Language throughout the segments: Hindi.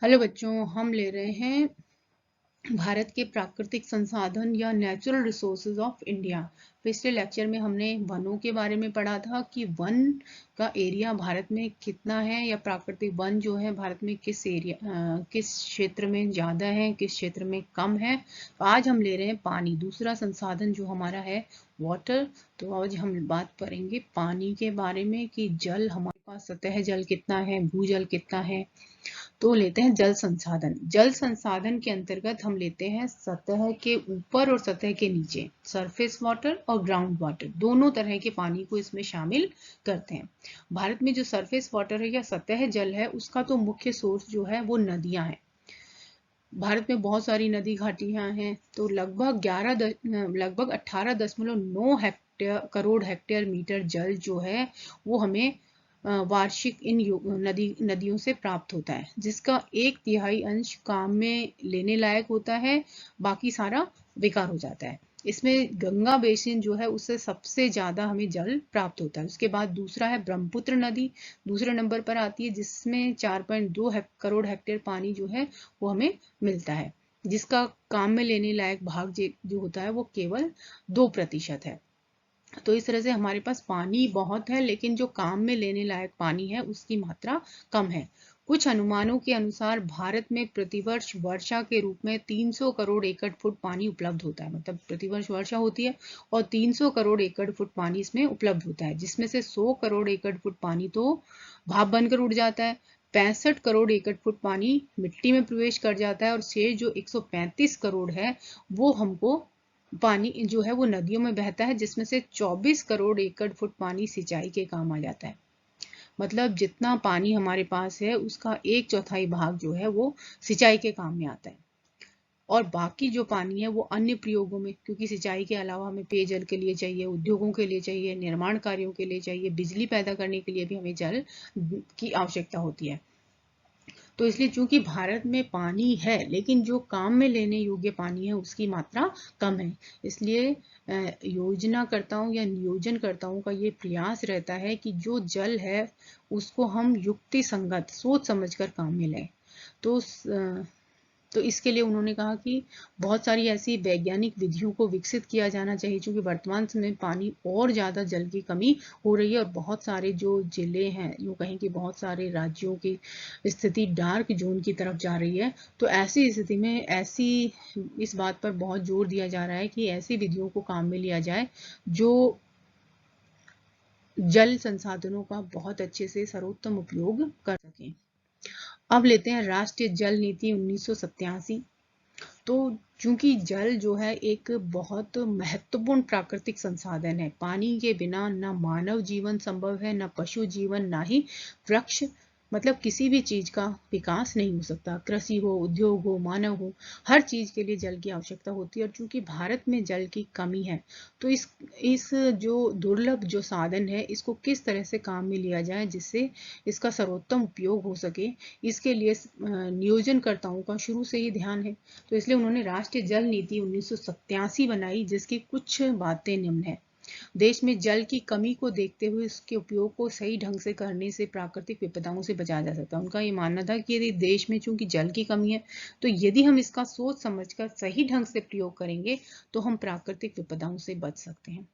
हेलो बच्चों, हम ले रहे हैं भारत के प्राकृतिक संसाधन या नेचुरल रिसोर्सेज ऑफ इंडिया। पिछले लेक्चर में हमने वनों के बारे में पढ़ा था कि वन का एरिया भारत में कितना है, या प्राकृतिक वन जो है भारत में किस क्षेत्र में ज़्यादा है, किस क्षेत्र में कम है। तो आज हम ले रहे हैं पानी, दूसरा संसाधन जो हमारा है वाटर। तो आज हम बात करेंगे पानी के बारे में कि जल हमारे पास सतह जल कितना है, भूजल कितना है। तो लेते हैं जल संसाधन। जल संसाधन के अंतर्गत हम लेते हैं सतह के ऊपर और सतह के नीचे, सरफेस वाटर और ग्राउंड वाटर, दोनों तरह के पानी को इसमें शामिल करते हैं। भारत में जो सरफेस वाटर है या सतह जल है, उसका तो मुख्य सोर्स जो है वो नदियां हैं। भारत में बहुत सारी नदी घाटियां हैं। तो लगभग 18.9 करोड़ हेक्टेयर मीटर जल जो है वो हमें वार्षिक नदियों से प्राप्त होता है, जिसका 1/3 अंश काम में लेने लायक होता है, बाकी सारा बेकार हो जाता है। इसमें गंगा बेसिन जो है उससे सबसे ज्यादा हमें जल प्राप्त होता है। उसके बाद दूसरा है ब्रह्मपुत्र नदी, दूसरे नंबर पर आती है, जिसमें 4.2 करोड़ हेक्टेयर पानी जो है वो हमें मिलता है, जिसका काम में लेने लायक भाग जो होता है वो केवल 2% है। तो इस तरह से हमारे पास पानी बहुत है, लेकिन जो काम में लेने लायक पानी है उसकी मात्रा कम है। कुछ अनुमानों के अनुसार भारत में प्रतिवर्ष वर्षा के रूप में 300 करोड़ एकड़ फुट पानी उपलब्ध होता है। मतलब प्रतिवर्ष वर्षा होती है और 300 करोड़ एकड़ फुट पानी इसमें उपलब्ध होता है, जिसमें से 100 करोड़ एकड़ फुट पानी तो भाप बनकर उड़ जाता है, 65 करोड़ एकड़ फुट पानी मिट्टी में प्रवेश कर जाता है, और शेष जो 135 करोड़ है वो हमको पानी जो है वो नदियों में बहता है, जिसमें से 24 करोड़ एकड़ फुट पानी सिंचाई के काम आ जाता है। मतलब जितना पानी हमारे पास है उसका 1/4 भाग जो है वो सिंचाई के काम में आता है, और बाकी जो पानी है वो अन्य प्रयोगों में, क्योंकि सिंचाई के अलावा हमें पेयजल के लिए चाहिए, उद्योगों के लिए चाहिए, निर्माण कार्यों के लिए चाहिए, बिजली पैदा करने के लिए भी हमें जल की आवश्यकता होती है। तो इसलिए चूंकि भारत में पानी है, लेकिन जो काम में लेने योग्य पानी है उसकी मात्रा कम है, इसलिए योजनाकर्ताओं या नियोजनकर्ताओं का ये प्रयास रहता है कि जो जल है उसको हम युक्ति संगत सोच समझकर काम में लें। तो इसके लिए उन्होंने कहा कि बहुत सारी ऐसी वैज्ञानिक विधियों को विकसित किया जाना चाहिए, क्योंकि वर्तमान समय में पानी और ज़्यादा जल की कमी हो रही है, और बहुत सारे जो जिले हैं, यूँ कहें कि बहुत सारे राज्यों की स्थिति डार्क जोन की तरफ जा रही है। तो ऐसी स्थिति में इस बात पर बहुत जोर दिया जा रहा है कि ऐसी विधियों को काम में लिया जाए जो जल संसाधनों का बहुत अच्छे से सर्वोत्तम उपयोग कर सकें। अब लेते हैं राष्ट्रीय जल नीति 1987। तो चूंकि जल जो है एक बहुत महत्वपूर्ण प्राकृतिक संसाधन है, पानी के बिना न मानव जीवन संभव है, न पशु जीवन, ना ही वृक्ष, मतलब किसी भी चीज का विकास नहीं हो सकता। कृषि हो, उद्योग हो, मानव हो, हर चीज के लिए जल की आवश्यकता होती है। और चूंकि भारत में जल की कमी है, तो इस जो दुर्लभ जो साधन है इसको किस तरह से काम में लिया जाए जिससे इसका सर्वोत्तम उपयोग हो सके, इसके लिए नियोजनकर्ताओं का शुरू से ही ध्यान है। तो इसलिए उन्होंने राष्ट्रीय जल नीति 1987 बनाई, जिसकी कुछ बातें निम्न है। देश में जल की कमी को देखते हुए इसके उपयोग को सही ढंग से करने से प्राकृतिक विपदाओं से बचाया जा सकता है। उनका ये मानना था कि यदि देश में चूंकि जल की कमी है, तो यदि हम इसका सोच समझकर सही ढंग से प्रयोग करेंगे तो हम प्राकृतिक विपदाओं से बच सकते हैं।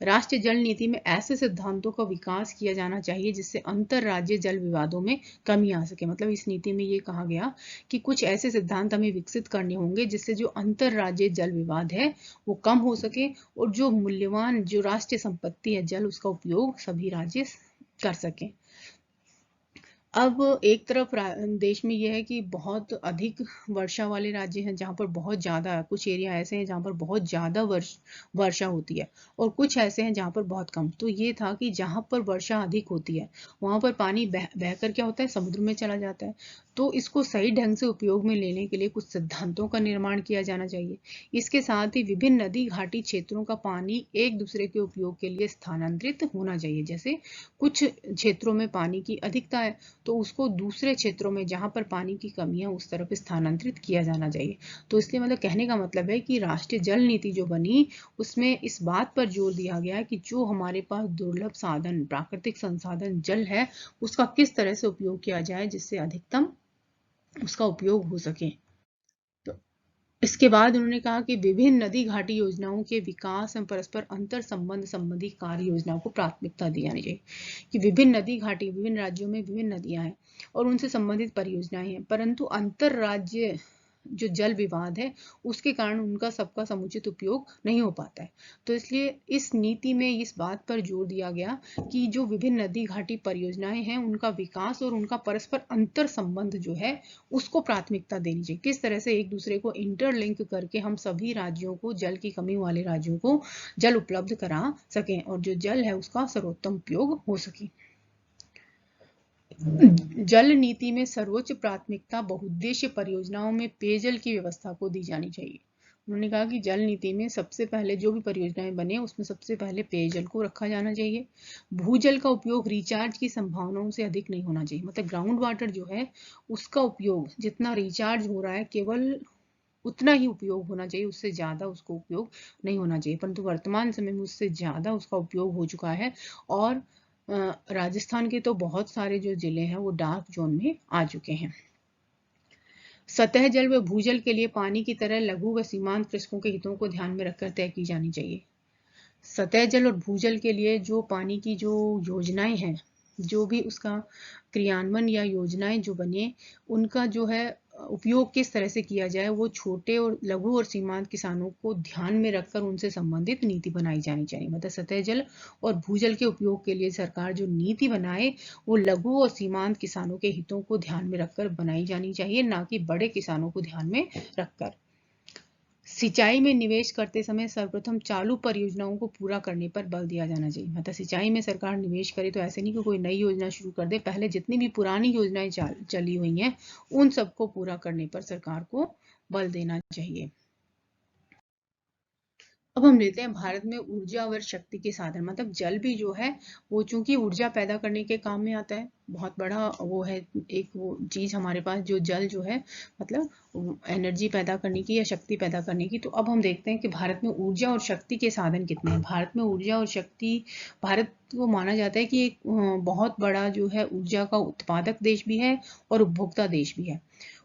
राष्ट्रीय जल नीति में ऐसे सिद्धांतों का विकास किया जाना चाहिए जिससे अंतरराज्यीय जल विवादों में कमी आ सके। मतलब इस नीति में ये कहा गया कि कुछ ऐसे सिद्धांत हमें विकसित करने होंगे जिससे जो अंतरराज्यीय जल विवाद है वो कम हो सके, और जो मूल्यवान जो राष्ट्रीय संपत्ति है जल, उसका उपयोग सभी राज्य कर सकें। अब एक तरफ देश में यह है कि बहुत अधिक वर्षा वाले राज्य हैं जहाँ पर बहुत ज़्यादा, कुछ एरिया ऐसे हैं जहाँ पर बहुत ज़्यादा वर्षा होती है, और कुछ ऐसे हैं जहाँ पर बहुत कम। तो ये था कि जहाँ पर वर्षा अधिक होती है वहाँ पर पानी बहकर क्या होता है, समुद्र में चला जाता है। तो इसको सही ढंग से उपयोग में लेने के लिए कुछ सिद्धांतों का निर्माण किया जाना चाहिए। इसके साथ ही विभिन्न नदी घाटी क्षेत्रों का पानी एक दूसरे के उपयोग के लिए स्थानांतरित होना चाहिए। जैसे कुछ क्षेत्रों में पानी की अधिकता है तो उसको दूसरे क्षेत्रों में जहां पर पानी की कमी है उस तरफ स्थानांतरित किया जाना चाहिए। तो इसलिए मतलब कहने का मतलब है कि राष्ट्रीय जल नीति जो बनी उसमें इस बात पर जोर दिया गया कि जो हमारे पास दुर्लभ साधन, प्राकृतिक संसाधन जल है, उसका किस तरह से उपयोग किया जाए जिससे अधिकतम उसका उपयोग हो सके। तो इसके बाद उन्होंने कहा कि विभिन्न नदी घाटी योजनाओं के विकास एवं परस्पर अंतर संबंध संबंधी कार्य योजनाओं को प्राथमिकता दी जानी चाहिए। कि विभिन्न नदी घाटी, विभिन्न राज्यों में विभिन्न नदियां हैं और उनसे संबंधित परियोजनाएं हैं, परंतु अंतर राज्य जो जल विवाद है उसके कारण उनका सबका समुचित उपयोग नहीं हो पाता है। तो इसलिए इस नीति में इस बात पर जोर दिया गया कि जो विभिन्न नदी घाटी परियोजनाएं हैं उनका विकास और उनका परस्पर अंतर संबंध जो है उसको प्राथमिकता देनी चाहिए। किस तरह से एक दूसरे को इंटरलिंक करके हम सभी राज्यों को, जल की कमी वाले राज्यों को जल उपलब्ध करा सकें और जो जल है उसका सर्वोत्तम उपयोग हो सके। जल नीति में सर्वोच्च प्राथमिकता बहुउद्देशीय परियोजनाओं में पेयजल की व्यवस्था को दी जानी चाहिए। उन्होंने कहा कि जल नीति में सबसे पहले जो भी परियोजनाएं बने उसमें सबसे पहले पेयजल को रखा जाना चाहिए। भूजल का उपयोग रिचार्ज की संभावनाओं से अधिक नहीं होना चाहिए। मतलब ग्राउंड वाटर जो है उसका उपयोग जितना रिचार्ज हो रहा है केवल उतना ही उपयोग होना चाहिए, उससे ज्यादा उसको उपयोग नहीं होना चाहिए। परंतु वर्तमान समय में उससे ज्यादा उसका उपयोग हो चुका है और राजस्थान के तो बहुत सारे जो जिले हैं वो डार्क जोन में आ चुके हैं। सतह जल व भूजल के लिए पानी की तरह लघु व सीमांत कृषकों के हितों को ध्यान में रखकर तय की जानी चाहिए। सतह जल और भूजल के लिए जो पानी की जो योजनाएं हैं, जो भी उसका क्रियान्वयन या योजनाएं जो बने उनका जो है उपयोग किस तरह से किया जाए वो छोटे और लघु और सीमांत किसानों को ध्यान में रखकर उनसे संबंधित नीति बनाई जानी चाहिए। मतलब सतह जल और भूजल के उपयोग के लिए सरकार जो नीति बनाए वो लघु और सीमांत किसानों के हितों को ध्यान में रखकर बनाई जानी चाहिए, ना कि बड़े किसानों को ध्यान में रखकर। सिंचाई में निवेश करते समय सर्वप्रथम चालू परियोजनाओं को पूरा करने पर बल दिया जाना चाहिए। मतलब सिंचाई में सरकार निवेश करे तो ऐसे नहीं कि कोई नई योजना शुरू कर दे, पहले जितनी भी पुरानी योजनाएं चली हुई हैं उन सबको पूरा करने पर सरकार को बल देना चाहिए। अब हम लेते हैं भारत में ऊर्जा और शक्ति के साधन। मतलब जल भी जो है वो चूंकि ऊर्जा पैदा करने के काम में आता है, बहुत बड़ा वो है एक वो चीज हमारे पास जो जल जो है मतलब एनर्जी पैदा करने की या शक्ति पैदा करने की। तो अब हम देखते हैं कि भारत में ऊर्जा और शक्ति के साधन कितने हैं। भारत में ऊर्जा और शक्ति, भारत को माना जाता है कि एक बहुत बड़ा जो है ऊर्जा का उत्पादक देश भी है और उपभोक्ता देश भी है।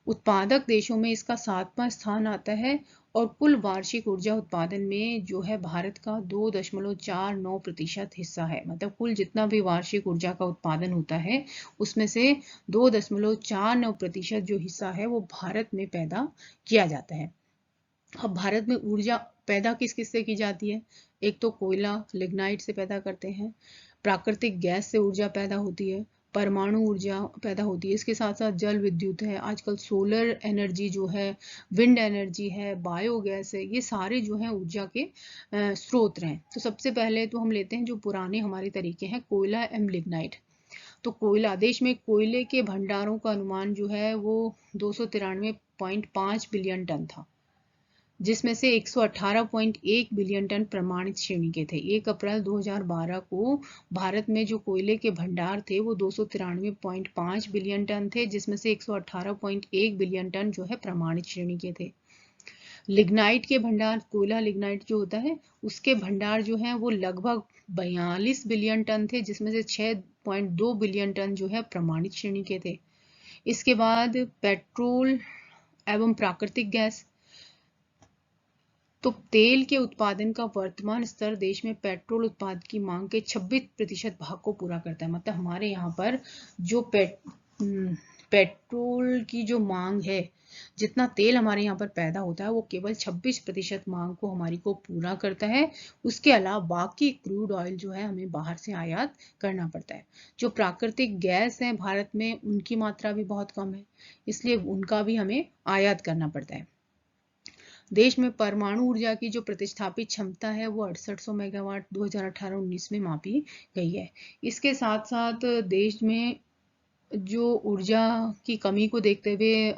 उत्पादक देशों में इसका 7वां स्थान आता है और कुल वार्षिक ऊर्जा उत्पादन में जो है भारत का 2.49% हिस्सा है। मतलब कुल जितना भी वार्षिक ऊर्जा का उत्पादन होता है उसमें से 2.49% जो हिस्सा है वो भारत में पैदा किया जाता है। अब भारत में ऊर्जा पैदा किस किस से की जाती है? एक तो कोयला लिग्नाइट से पैदा करते हैं, प्राकृतिक गैस से ऊर्जा पैदा होती है, परमाणु ऊर्जा पैदा होती है, इसके साथ साथ जल विद्युत है, आजकल सोलर एनर्जी जो है, विंड एनर्जी है, बायोगैस है, ये सारे जो है ऊर्जा के स्रोत हैं। तो सबसे पहले तो हम लेते हैं जो पुराने हमारे तरीके हैं, कोयला एवं लिग्नाइट। तो कोयला, देश में कोयले के भंडारों का अनुमान जो है वो 293.5 बिलियन टन था, जिसमें से 118.1 बिलियन टन प्रमाणित श्रेणी के थे। 1 अप्रैल 2012 को भारत में जो कोयले के भंडार थे वो 293.5 बिलियन टन थे, जिसमें से 118.1 बिलियन टन जो है प्रमाणित श्रेणी के थे। लिग्नाइट के भंडार, कोयला लिग्नाइट जो होता है उसके भंडार जो है वो लगभग 42 बिलियन टन थे, जिसमें से 6.2 बिलियन टन जो है प्रमाणित श्रेणी के थे। इसके बाद पेट्रोल एवं प्राकृतिक गैस। तो तेल के उत्पादन का वर्तमान स्तर देश में पेट्रोल उत्पाद की मांग के 26% भाग को पूरा करता है। मतलब हमारे यहाँ पर जो पेट्रोल की जो मांग है, जितना तेल हमारे यहाँ पर पैदा होता है वो केवल 26% मांग को हमारी को पूरा करता है। उसके अलावा बाकी क्रूड ऑयल जो है हमें बाहर से आयात करना पड़ता है। जो प्राकृतिक गैस है भारत में उनकी मात्रा भी बहुत कम है, इसलिए उनका भी हमें आयात करना पड़ता है। देश में परमाणु ऊर्जा की जो प्रतिस्थापित क्षमता है वो 6800 मेगावाट 2018-19 में मापी गई है। इसके साथ साथ देश में जो ऊर्जा की कमी को देखते हुए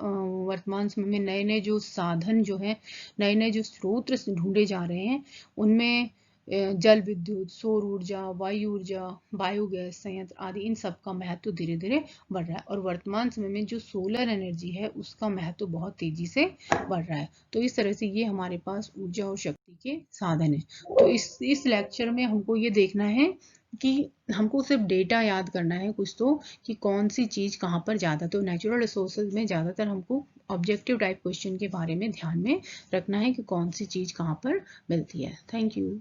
वर्तमान समय में नए नए जो साधन जो है, नए नए जो स्रोत ढूंढे जा रहे हैं, उनमें जल विद्युत, सौर ऊर्जा, वायु ऊर्जा, बायोगैस संयंत्र आदि, इन सब का महत्व धीरे धीरे बढ़ रहा है। और वर्तमान समय में जो सोलर एनर्जी है उसका महत्व बहुत तेजी से बढ़ रहा है। तो इस तरह से ये हमारे पास ऊर्जा और शक्ति के साधन है। तो इस लेक्चर में हमको ये देखना है कि हमको सिर्फ डेटा याद करना है कुछ तो, कि कौन सी चीज़ कहाँ पर ज़्यादा, तो नेचुरल रिसोर्सेज में ज़्यादातर हमको ऑब्जेक्टिव टाइप क्वेश्चन के बारे में ध्यान में रखना है कि कौन सी चीज़ कहाँ पर मिलती है। Thank you.